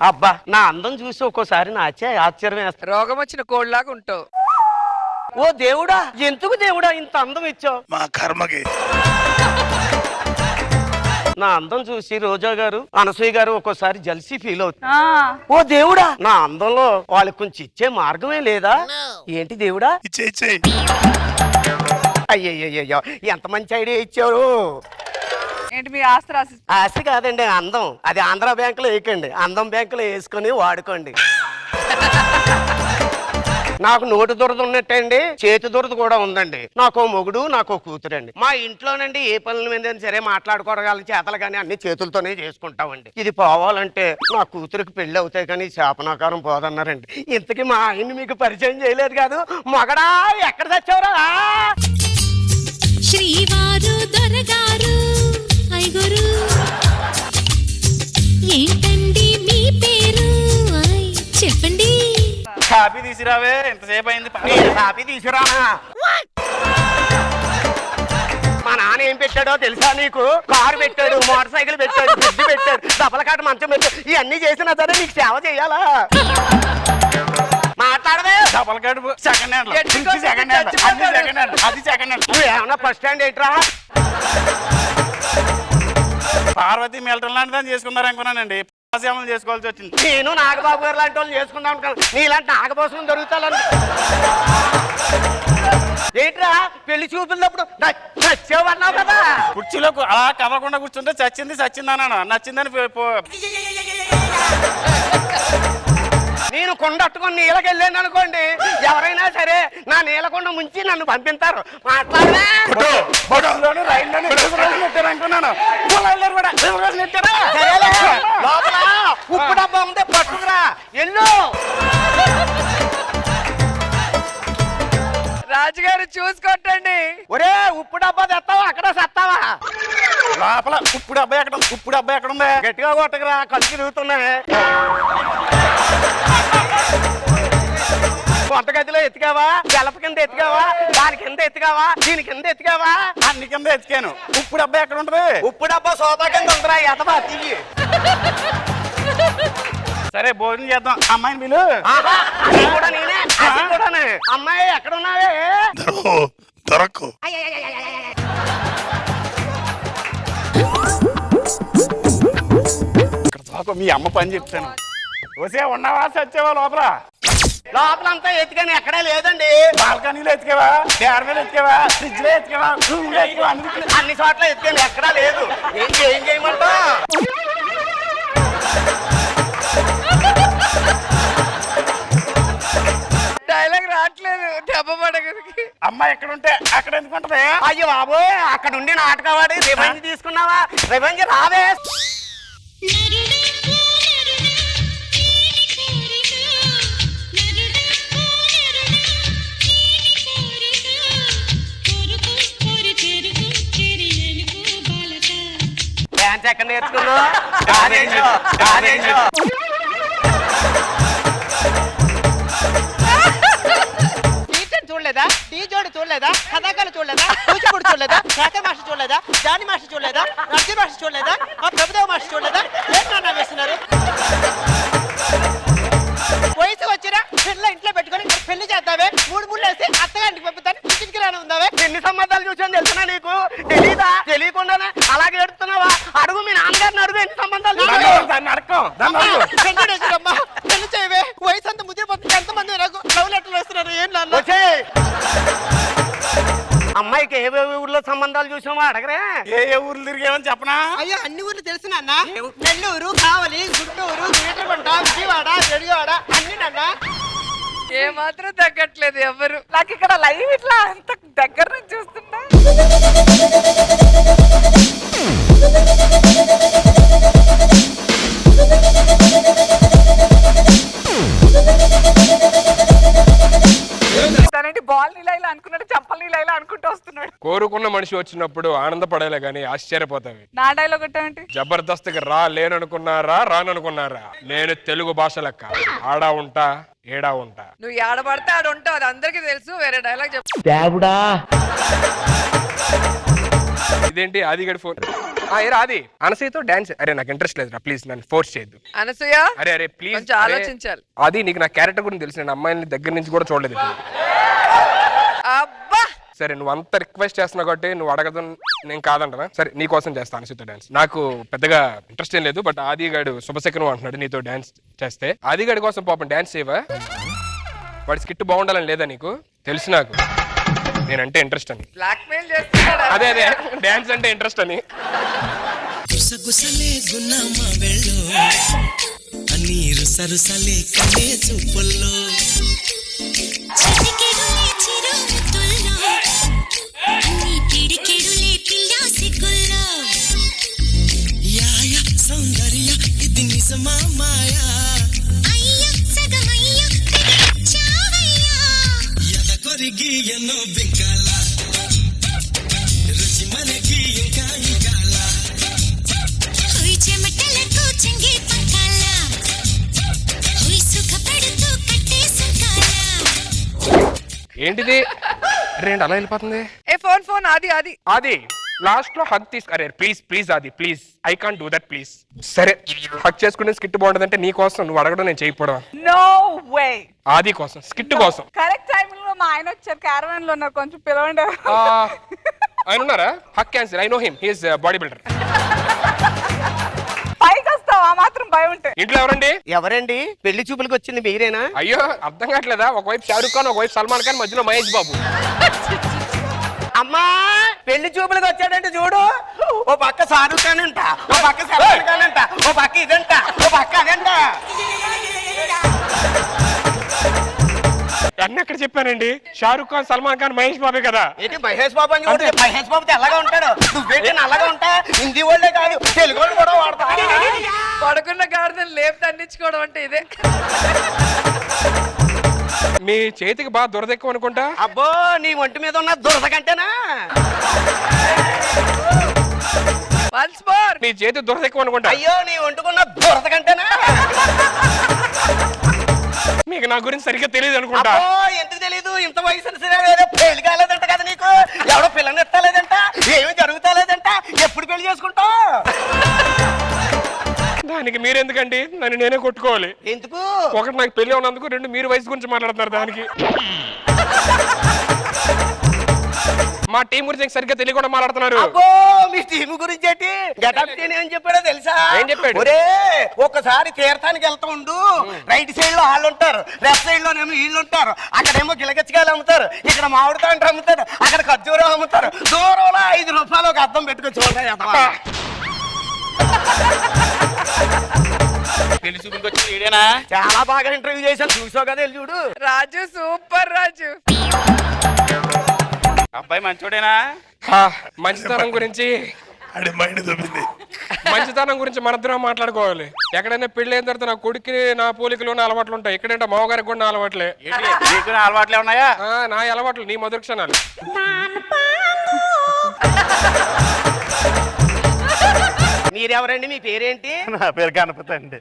అబ్బా నా అందం చూసి ఒక్కోసారి నాచే ఆశ్చర్యం వేస్తా. రోగం వచ్చిన కోళ్ళలాగా ఉంటావు. ఓ దేవుడా, ఎందుకు దేవుడా ఇంత అందం ఇచ్చావు? మా కర్మకి. నా అందం చూసి రోజా గారు, అనసూయ గారు ఒక్కోసారి జల్సీ ఫీల్ అవుతుంది. ఓ దేవుడా, నా అందంలో వాళ్ళకి కొంచెం ఇచ్చే మార్గమే లేదా? ఏంటి దేవుడా? ఇచ్చే అయ్యయ్యో, ఎంత మంచి ఐడియా ఇచ్చారు. ఏంటి మీ ఆస్తి రాసి? ఆస్తి కాదండి, అందం. అది ఆంధ్ర బ్యాంకులో వేయకండి, అందం బ్యాంకులో వేసుకొని వాడుకోండి. నాకు నోటి దురద ఉన్నట్టండి, చేతి దురద కూడా ఉందండి. నాకో మొగుడు, నాకో కూతురండి. మా ఇంట్లోనండి ఏ పనుల మీద సరే మాట్లాడుకోవడం చేతలు కానీ అన్ని చేతులతోనే చేసుకుంటామండి. ఇది పోవాలంటే నా కూతురికి పెళ్లి అవుతాయి కానీ శాపనాకారం పోదన్నారండి. ఇంతకీ మా ఆయన్ని మీకు పరిచయం చేయలేదు కాదు. మగడా ఎక్కడ తెచ్చావురా? శ్రీవారు దొరగారు ఐగురు ఏంటండి మీ పేరు చెప్పండి. కాఫీ తీసుకురావే, ఎంతసేపు అయింది. కాఫీ తీసుకురానా? మా నాన్న ఏం పెట్టాడో తెలుసా నీకు? కారు పెట్టాడు, మోటార్ సైకిల్ పెట్టాడు, ఫ్రిడ్జ్ పెట్టాడు, డబ్బలకాట మంచం పెట్టాడు. ఇవన్నీ చేసినా సరే నీకు సేవ చేయాలా? మాట్లాడవే. Double card second hand, second hand, అన్ని సెకండ్ హ్యాండ్, అది సెకండ్ హ్యాండ్. నువ్వు ఏమన్నా ఫస్ట్ హ్యాండ్ ఏంట్రా? పార్వతి మిల్టన్ లాంటి దాన్ని చేసుకున్నారు అనుకున్నానండి. సేవలు చేసుకోవాల్సి వచ్చింది. నేను నాగబాబు గారు లాంటి వాళ్ళు చేసుకుందాం అనుకున్నాను. నీలాంటి నాగభోసం దొరుకుతాను. ఏంట్రా పెళ్లి చూపున్నప్పుడు నచ్చేవన్నావు కదా? కుర్చీలో అలా కదలకుండా కూర్చుంటే చచ్చింది చచ్చింది అన్నాను. నచ్చిందని నేను కొండట్టుకొని నీళ్ళకి వెళ్ళాను అనుకోండి, ఎవరైనా సరే నా నీళ్ళకొండ ముంచి నన్ను పంపిస్తారు. మాట్లాడలే. అనుకున్నాను. లోపల ఉప్పు డబ్బా ఉంటే పట్టుకురా. ఎల్లు. రాజుగారు చూసుకొట్టండి. ఒరే ఉప్పు డబ్బా తెస్తావా? అక్కడ సత్తావా? లోపల ఇప్పుడు అబ్బాయి ఎక్కడ, ఇప్పుడు అబ్బాయి ఎక్కడ ఉంది? గట్టిగా కొట్టకురా, కళ్ళు తిరుగుతున్నాయి. వంటగదిలో ఎత్తికావా? గెలప కింద ఎత్తికావా? దాని కింద ఎత్తికావా? దీని కింద ఎత్తికావా? అన్ని కింద ఎత్తికాను. ఇప్పుడు అబ్బాయి ఎక్కడ ఉంటది? ఉప్పు డబ్బా సోఫా కింద ఉందిరా. ఎదబా తీయి. సరే భోజనం చేద్దాం. అమ్మాయిని పిలు. అది కూడా నేనే, అది కూడానే. అమ్మాయి ఎక్కడ ఉన్నావే? దొరకు మీ అమ్మ పని చెప్తాను. వసే ఉన్నావా చచ్చావా? లోపల లోపలంతా ఎత్తికాని ఎక్కడే లేదండి. బాల్కనీలో ఎత్తికావా? డేర్ మీద ఎత్తికావా? ఫ్రిడ్జ్ లో ఎత్తికావా? రూమ్ లో ఎత్తికావా? అన్ని చోట్ల ఎత్తికాని ఎక్కడా లేదు. ఏం చేయమంటా? డైలాగ్ రావట్లేదు. దెబ్బ పడగరికి. అమ్మాయి ఎక్కడ ఉంటే అక్కడ ఎందుకు ఉంటది? అయ్యో బాబోయ్, అక్కడ ఉండి నాటకవాడి రివెంజ్ తీసుకున్నావా? రివెంజ్ రావే. డాన్స్ ఎక్కడ నేర్చుకున్నావు? చూడలేదా? టీ జోడి చూడలేదా? కథాకాలు చూడలేదా? కూచిపూడి చూడలేదా? శాఖ మాస్టర్ చూడలేదా? జాని మాస్టర్ చూడలేదా? రంజీ మాస్టర్ చూడలేదా? ప్రభుదేవ మాస్టర్ చూడలేదా? ఏం నాన్న వేస్తున్నారు? వయసు వచ్చినా పిల్ల ఇంట్లో పెట్టుకొని పెళ్లి చేద్దావే, మూడు ముళ్ళు వేసి అత్తగారికి పంపుతాను. కిటికీ రాని ఉందావే. ఎన్ని సంబంధాలు చూసాను తెలుసునా నీకు? తెలీదా? తెలియకుండానే అలాగే ఎడుతున్నావా? అడుగు మీ నాన్నగారిని అడుగు. ఎన్ని సంబంధాలు వెంకటేశ్వరమ్మ పెళ్లి చేయవే. వయసు అంతా ముదిరిపోతుంది. ఎంతమంది నాకు లవ్ లెటర్లు వేస్తున్నారు. ఏం నాన్న? అమ్మాయికి ఏ ఊర్లో సంబంధాలు చూసామో అడగరే. ఏ ఊర్లు తిరిగామని చెప్పనా? అయ్యో అన్ని ఊర్లు తెలుసు నాన్న. నెల్లూరు, కావలి, గుంటూరు, నేటగుంట, విజయవాడ, రెడివాడ అన్ని నాన్న. ఏ మాత్రం తగ్గట్లేదు ఎవరు. నాకు ఇక్కడ లైవ్ ఇట్లా అంత దగ్గర నుంచి చూస్తున్నా. బాల్ నీళ్ళ అనుకున్నాడు, చంపలు నీళ్ళ అనుకుంటూ వస్తున్నాడు. కోరుకున్న మనిషి వచ్చినప్పుడు ఆనందపడేలే గానీ ఆశ్చర్యపోతావి. నా డైలాగ్ ఏంటి? జబర్దస్త్కి రా లేననుకున్నారా, రాననుకున్నారా? నేను తెలుగు భాష లెక్క ఆడా ఉంటా, ఏడా ఉంటా. నువ్వు ఏడబడితే ఆడు ఉంటావు, అది అందరికీ తెలుసు. వేరే డైలాగ్ చెప్పు. దేవుడా. ఇదేంటి ఆదిగడి ఫోన్? ఏరా అది అనసూయతో డాన్స్. అరే నాకు ఇంట్రెస్ట్ లేదురా, ప్లీజ్ నన్ను ఫోర్స్ చేయొద్దు. అనసూయ అరే ప్లీజ్ కొంచెం ఆలోచించాలి. అది నీకు నా క్యారెక్టర్ గురించి తెలుసు, నేను అమ్మాయిని దగ్గర నుంచి కూడా చూడలేదు. అబ్బా సరే నువ్వు అంత రిక్వెస్ట్ చేస్తున్నావు కాబట్టి నువ్వు అడగదు, నేను కాదంటనా? సరే నీ కోసం చేస్తాను అనసూయతో డాన్స్. నాకు పెద్దగా ఇంట్రెస్ట్ ఏం లేదు, బట్ ఆది గాడు శుభశకనం అంటున్నాడు నీతో డాన్స్ చేస్తే. ఆది గాడి కోసం పాపం డాన్స్ చేయవా? వాడి స్కిట్ బాగుండాలని లేదా నీకు? తెలుసు నాకు నేనంటే ఇంట్రెస్ట్ అని. బ్లాక్ మెయిల్ చేస్తున్నాడు. అదే డాన్స్ అంటే ఇంట్రెస్ట్ అని. గుసగుసలే గున్నమ్మ వెళ్ళు అన్ని రుసరుసలే కనే చూపుల్లో చిటికెడులే చిరుముద్దుల్లో, అన్ని పిడికెడులే పిల్లా సిగ్గుల్లో. యాయ సౌందర్య ఇది నిజమా మాయా అయ్య సగమయ్య పిడిచావయ్యా. ఎద కొరిగి ఎన్నో బింకాల రుచి మనకి ఇంకా ఇంకాల హోయ్ చెమటలకు చెంగే పంకాల, హోయ్ సుఖపడుతూ కట్టే సంకాల. ఏంటిది రెండు అలా వెళ్ళిపోతుంది? ఏ ఫోన్ ఫోన్ ఆది ఆది అది లాస్ట్ లో హక్ తీసు. అరే ప్లీజ్ ప్లీజ్ అది please, I can't do that please. సరే హక్ చేసుకునే స్కిట్ బాగుంటుందంటే నీ కోసం, నువ్వు అడగడం నేను చేయకపోవడం. No way. ఆది కోసం స్కిట్ కోసం. కరెక్ట్ టైం లో మా ఆయన వచ్చారు, క్యారవాన్ లో ఉన్నారు, కొంచెం పిలవండి. ఆయన ఉన్నారా? హక్ cancel, I know him, he is bodybuilder. పైకి వస్తావా మాత్రం భయం ఉంటే. ఇంట్లో ఎవరండి? ఎవరండి? పెళ్లి చూపులకు వచ్చింది మీరేనా? అయ్యో అర్థం కావట్లేదా? ఒకవైపు షారూక్ ఖాన్, ఒకవైపు సల్మాన్ ఖాన్, మధ్యలో మహేష్ బాబు. అమ్మా పెళ్లి చూపులకు వచ్చాడంటే చూడు, ఓ పక్క షారూక్ ఖాన్ అంట, ఓ పక్క సల్మాన్ ఖాన్ అంట, ఓ పక్క ఇదంట, ఓ పక్క అదంట. అన్నీ ఎక్కడ చెప్పానండి? షారూక్ ఖాన్, సల్మాన్ ఖాన్, మహేష్ బాబే కదా. ఏంటి మహేష్ బాబు అని చూడు, మహేష్ బాబు తెల్లగా ఉంటాడు, నువ్వేంటి నల్లగా ఉంటా? హిందీ వాళ్ళే కాదు తెలుగు వాళ్ళు కూడా వాడతా. పడుకున్న గాడిదలు లేపు దండించుకోవడం అంటే ఇదే. మీ చేతికి బాగా దురదెక్కువ అనుకుంటా. అబ్బో నీ ఒంటి మీద ఉన్న దురద కంటేనా? Once more. నీ చేతి దురదెక్కువ అనుకుంటా. అయ్యో నీ ఒంటుకున్న దురద కంటేనా? మీకు నా గురించి సరిగ్గా తెలియదు అనుకుంటా. అబ్బో ఎందుకు తెలీదు? ఇంత వయసు పెళ్లి కాలేదంట కదా నీకు, ఎవడో పిల్లని ఎత్తలేదంట, ఏమి జరుగుతలేదంట, ఎప్పుడు పెళ్లి చేసుకుంటావు? దానికి మీరెందుకండి? నన్ను నేనే కొట్టుకోవాలి. ఎందుకు? ఒకటి నాకు పెళ్లి ఉన్నందుకు, రెండు మీరు వయసు గురించి మాట్లాడుతున్నారు దానికి. మా టీం గురించి సరిగ్గా తెలియకుండా మాట్లాడుతున్నారు. అబ్బో మీ టీం గురించి ఏంటి? గెటప్ టీని ఏం చెప్పాడో తెలుసా? ఏం చెప్పాడు? ఒరే ఒక్కసారి తీర్థానికి వెళ్తూ ఉండు, రైట్ సైడ్ లో వాళ్ళు ఉంటారు, లెఫ్ట్ సైడ్ లోనేమో వీళ్ళు ఉంటారు, అక్కడేమో గిలగచ్చకాయలు అమ్ముతారు, ఇక్కడ మామిడి తాండ్రు అమ్ముతారు, అక్కడ ఖర్జూరం అమ్ముతారు, దూరంలో 5 రూపాయలు ఒక అద్దం పెట్టుకుని చూడండి. పెళ్లి చూపులకు వచ్చి వీడేనా? చాలా బాగా ఇంటర్వ్యూ చేశాను, చూసావు కదా వెళ్ళి చూడు. రాజు సూపర్ రాజు. అబ్బాయి మంచోడేనా? మంచితనం గురించి అడి మైండ్ దొబ్బింది. మంచితనం గురించి మనిద్దరం మాట్లాడుకోవాలి. ఎక్కడైనా పెళ్లి అయిన తర్వాత నా కొడుక్కి నా పోలికలు నా అలవాట్లు ఉంటాయి, ఎక్కడంటే మామగారికి కూడా నా అలవాట్లే. నీకు నా అలవాట్లే ఉన్నాయా? నా అలవాట్లు నీ మధుర క్షణాలు. మీరెవరండి? మీ పేరేంటి? నా పేరు గణపతి అండి.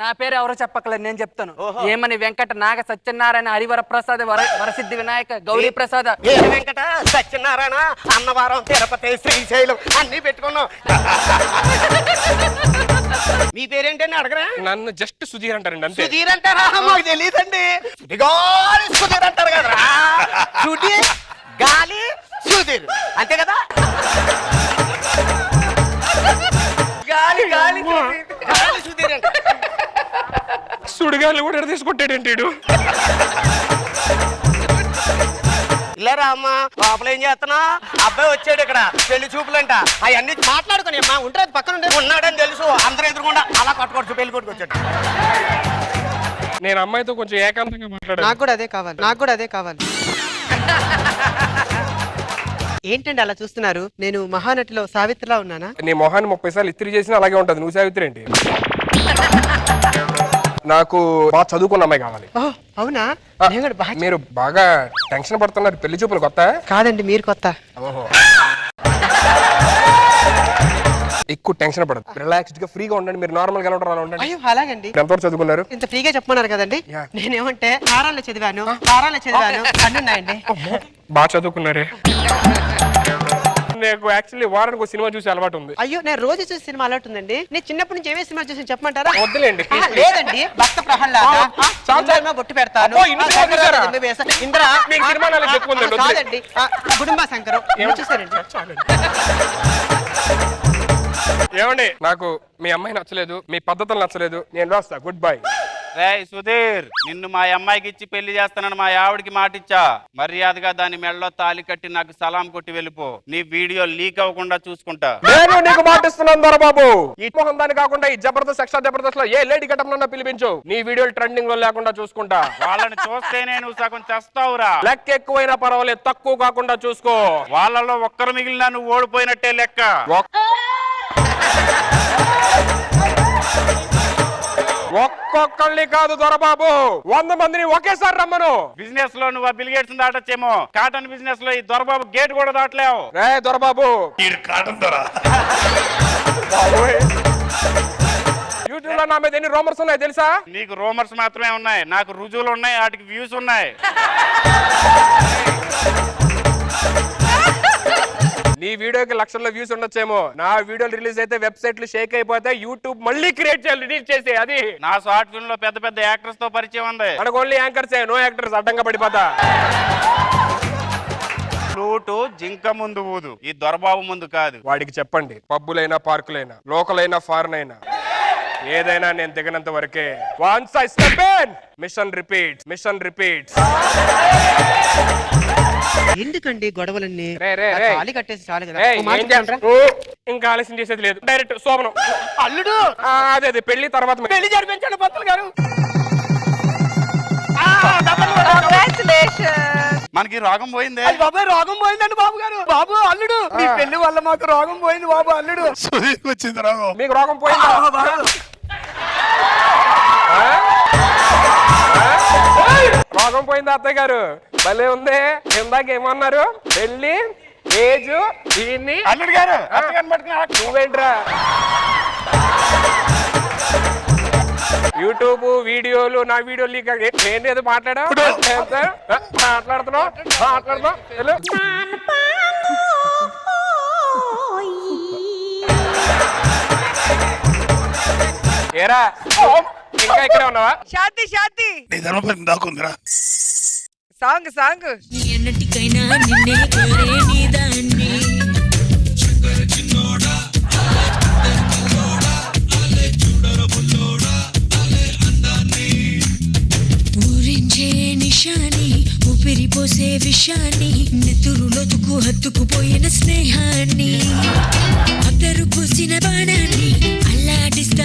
నా పేరు ఎవరో చెప్పకలేదు, నేను చెప్తాను. ఏమని వెంకట నాగ సత్యనారాయణ హరివర ప్రసాద్ వరసిద్ధి వినాయక గౌరీ ప్రసాద్ వెంకట సత్యనారాయణ అన్నవరం తిరుపతి శ్రీశైలం అన్ని పెట్టుకున్నాం. మీ పేరేంటండి అడగరా? నన్ను జస్ట్ సుధీర్ అంటారండి అంతే. సుధీర్ అంటారా? మాకు తెలియదండి. సుధీర్ అంటారు కదరా. సుధీర్ గాలి సుధీర్ అంతే కదా. గాలి గాలి గాలి సుధీర్ అంటే సుడిగాలు కూడా తీసుకుంటాడేంటి వీడు? ఇలారా అమ్మ, లోపల ఏం చేస్తున్నా? అబ్బాయి వచ్చాడు ఇక్కడ, పెళ్లి చూపులంట, అవన్నీ మాట్లాడుకుని అమ్మా ఉంటారు, పక్కన ఉండే ఉన్నాడని తెలుసు, అందరూ ఎదురుకుండా అలా కొట్టుకోవచ్చు, పెళ్లి కొట్టుకు వచ్చాడు. నేను అమ్మాయితో కొంచెం ఏకాంతంగా మాట్లాడాను. నాకు కూడా అదే కావాలి, నాకు కూడా అదే కావాలి. ఏంటండి అలా చూస్తున్నారు? నేను మహానటిలో సావిత్రిలా ఉన్నానా? నీ మొహాన్ని 30 సార్లు ఇస్త్రీ చేసినా అలాగే ఉంటది. నువ్వు సావిత్రి ఏంటి? నాకు బాగా చదువుకున్న అమ్మాయి కావాలి. ఓహ్ అవునా? నేను కూడా బాగా మీరు బాగా టెన్షన్ పడుతున్నారు. పెళ్లి చూపులు కొత్త కాదండి, మీరు కొత్త. ఓహో. ఈ ఎక్కువ టెన్షన్ పడదు, రిలాక్స్డ్ గా ఫ్రీగా ఉండండి. మీరు నార్మల్ గా ఎలా ఉంటారు అలా ఉండండి. అయ్యో అలాగండి. ఎంతవరకు చదువుకున్నారు? ఇంత ఫ్రీగా చెప్పమన్నారు కదండి. నేనేమంటే తారాల్లో చదివాను, అన్నున్నాయండి. బాగా చదువుకున్నారే. నాకు యాక్చువల్లీ వారానికి ఒక సినిమా చూసి అలవాటు ఉంది. అయ్యో నేను రోజు చూసి సినిమా అలవాటు ఉందండి. నేను చిన్నప్పటి నుంచి ఏమే సినిమా చూసి చెప్పమంటారా? వద్దులేండి. లేదండి, భక్త ప్రహ్లాద, బొట్టు పెడతాను, ఇంద్ర, కాదండి కుటుంబ శంకరం చూసానండి. ఏమండి, నాకు మీ అమ్మాయి నచ్చలేదు, మీ పద్ధతులు నచ్చలేదు, నేను రాస్తా. Good bye. రేయ్ సుధీర్, నిన్ను మా అమ్మాయికి ఇచ్చి పెళ్లి చేస్తానని మా ఆవిడికి మాటిచ్చా. మర్యాదగా దాని మెడలో తాలి కట్టి నాకు సలాం కొట్టి వెళ్ళిపో. నీ వీడియో లీక్ అవ్వకుండా చూసుకుంటా. నేను నీకు మాటిస్తున్నాను దొరబాబు. ఈ మొహం దాని కాకుండా ఈ జబర్దస్త్ ఎక్స్ట్రా జబర్దస్త్ లో ఏ లేడీ గట్టం పిలిపించు. నీ వీడియోలు ట్రెండింగ్ లో లేకుండా చూసుకుంటా. వాళ్ళని చూస్తేనే నువ్వు సగం చేస్తావురా. లెక్క ఎక్కువైనా పర్వాలేదు, తక్కువ కాకుండా చూసుకో. వాళ్ళలో ఒక్కరు మిగిలినా నువ్వు ఓడిపోయినట్టే లెక్క. ఒక్కొక్కళ్ళని కాదు దొరబాబు, 100 మందిని ఒకేసారి రమ్మను. బిజినెస్ లో నువ్వు బిల్ గేట్స్ దాటొచ్చేమో, కాటన్ బిజినెస్ లో ఈ దొరబాబు గేట్ కూడా దాటలేవు. రే దొరబాబు, ఈడు కాటన్ దొర. యూట్యూబ్ లో నా మీద ఎన్ని రూమర్స్ ఉన్నాయి తెలుసా? నీకు రూమర్స్ మాత్రమే ఉన్నాయి, నాకు రుజువులు ఉన్నాయి, వాటికి వ్యూస్ ఉన్నాయి. నీ వీడియోకి లక్షల్లో వ్యూస్ ఉండొచ్చేమో, నా వీడియోలు రిలీజ్ అయితే వెబ్సైట్లు షేక్ అయిపోతే యూట్యూబ్ మళ్ళీ క్రియేట్ చేయాలి, రిలీజ్ చేసి. అది నా షార్ట్ ఫిల్మ్ లో పెద్ద పెద్ద యాక్టర్స్ తో పరిచయం ఉంది. మనకు ఓన్లీ యాంకర్సే, నో యాక్టర్స్. అడ్డంగా పడిపోతా. ఫ్లూటు జింక ముందు ఊదు, ఈ దొరబాబు ముందు కాదు. వాడికి చెప్పండి, పబ్బులైనా పార్కులైనా లోకల్ అయినా ఫారెన్ అయినా ఏదైనా నేను దిగనంత వరకే. Once I step in, mission repeats, mission repeats. ఎందుకండి గొడవలన్నీ? తాళి కట్టేసి చాలు కదా. ఇంకా ఆలస్యం చేసేది లేదు, డైరెక్ట్ శోభనం. అల్లుడు అదే పెళ్లి తర్వాత పెళ్లి జరిపించండి పంతులు గారు. మనకి రోగం పోయిందే. బాబాయ్ రోగం పోయిందండి బాబు గారు. బాబు అల్లుడు, మీ పెళ్లి వల్ల మాకు రోగం పోయింది బాబు. అల్లుడు సుధీర్కి వచ్చింది రాగం. మీకు రోగం పోయిందా? రోగం పోయిందా అత్తయ్య గారు? భలే ఉంది. ఇందాక ఏమన్నారు? పెళ్లి, ఏజ్, దీన్ని. అల్లుడు గారు నువ్వేంట్రా యూట్యూబ్ వీడియోలు, నా వీడియో లీక్ నేను ఏదో మాట్లాడుతున్నావు. ఏరా ఇంకా ఇక్కడే ఉన్నావా? శాంతి నీ ధర్మపతి దాకుందిరా. సాంగ్ ఎన్నటికైనా నిన్నే కోరే నీదాన్ని. ఊరించే నిశాని, ఊపిరిపోసే విషాన్ని, నెత్తురులొతుకు హత్తుకుపోయిన స్నేహాన్ని, అద్దరు పూసిన బాణాన్ని అల్లాడిస్తా